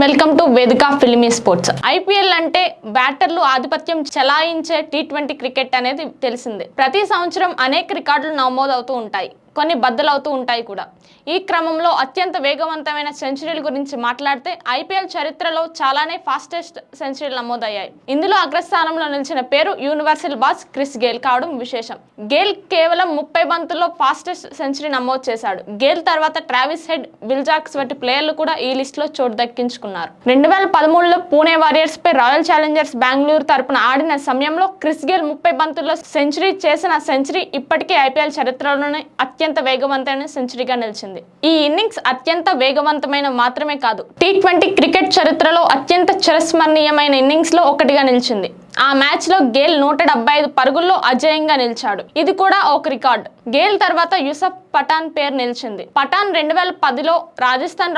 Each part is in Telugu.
వెల్కమ్ టు వేదిక ఫిల్మీ స్పోర్ట్స్. ఐపీఎల్ అంటే బ్యాటర్లు ఆధిపత్యం చెలాయించే టీ20 క్రికెట్ అనేది తెలిసిందే. ప్రతి సంవత్సరం అనేక రికార్డులు నమోదవుతూ ఉంటాయి, కొన్ని బద్దలవుతూ ఉంటాయి కూడా. ఈ క్రమంలో అత్యంత వేగవంతమైన సెంచరీల గురించి మాట్లాడితే ఐపీఎల్ చరిత్రలో చాలానే ఫాస్టెస్ట్ సెంచరీలు నమోదయ్యాయి. ఇందులో అగ్రస్థానంలో నిలిచిన పేరు యూనివర్సల్ బాస్ క్రిస్ గేల్ కావడం విశేషం. గేల్ కేవలం 30 బంతుల్లో ఫాస్టెస్ట్ సెంచరీ నమోదు చేశాడు. గేల్ తర్వాత ట్రావిస్ హెడ్, విల్ జాక్స్ వంటి ప్లేయర్లు కూడా ఈ లిస్టులో చోటు దక్కించుకున్నారు. 2013లో పూణే వారియర్స్ పై రాయల్ ఛాలెంజర్స్ బెంగళూరు తరపున ఆడిన సమయంలో క్రిస్ గేల్ 30 బంతుల్లో సెంచరీ చేసిన సెంచరీ ఇప్పటికే ఐపీఎల్ చరిత్రలోనే అత్యంత వేగవంతమైన సెంచరీగా నిలిచింది. ఈ ఇన్నింగ్స్ అత్యంత వేగవంతమైన మాత్రమే కాదు, టీ20 క్రికెట్ చరిత్రలో అత్యంత చిరస్మరణీయమైన ఇన్నింగ్స్ లో ఒకటిగా నిలిచింది. ఆ మ్యాచ్ లో గేల్ 175 పరుగుల్లో అజేయంగా నిలిచాడు. ఇది కూడా ఒక రికార్డ్. గేల్ తర్వాత యూసఫ్ పఠాన్ పేరు నిలిచింది. పఠాన్ 2010లో రాజస్థాన్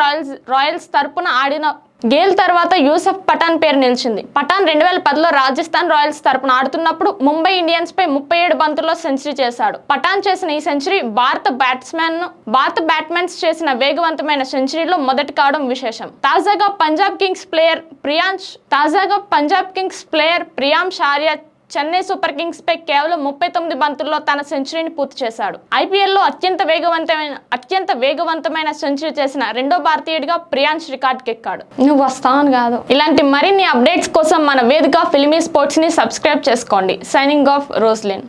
రాయల్స్ తరపున ఆడిన గేల్ తర్వాత యూసఫ్ పఠాన్ పేరు నిలిచింది. పఠాన్ 2010లో రాజస్థాన్ రాయల్స్ తరపున ఆడుతున్నప్పుడు ముంబై ఇండియన్స్ పై 37 బంతుల్లో సెంచరీ చేశాడు. పఠాన్ చేసిన ఈ సెంచరీ భారత బ్యాట్స్మెన్స్ చేసిన వేగవంతమైన సెంచరీలో మొదటి కావడం విశేషం. తాజాగా Punjab Kings player Priyansh Arya Chennai Super Kings పై కేవలం 39 బంతుల్లో తన సెంచరీని పూర్తి చేశాడు. ఐపీఎల్లో అత్యంత వేగవంతమైన సెంచరీ చేసిన రెండో భారతీయుడిగా ప్రియాంష్ రికార్డుకి ఎక్కాడు. నువ్వు వస్తాను కాదు. ఇలాంటి మరిన్ని అప్డేట్స్ కోసం మన వేదిక ఫిల్మీ స్పోర్ట్స్ ని సబ్స్క్రైబ్ చేసుకోండి. Signing off, రోస్లిన్.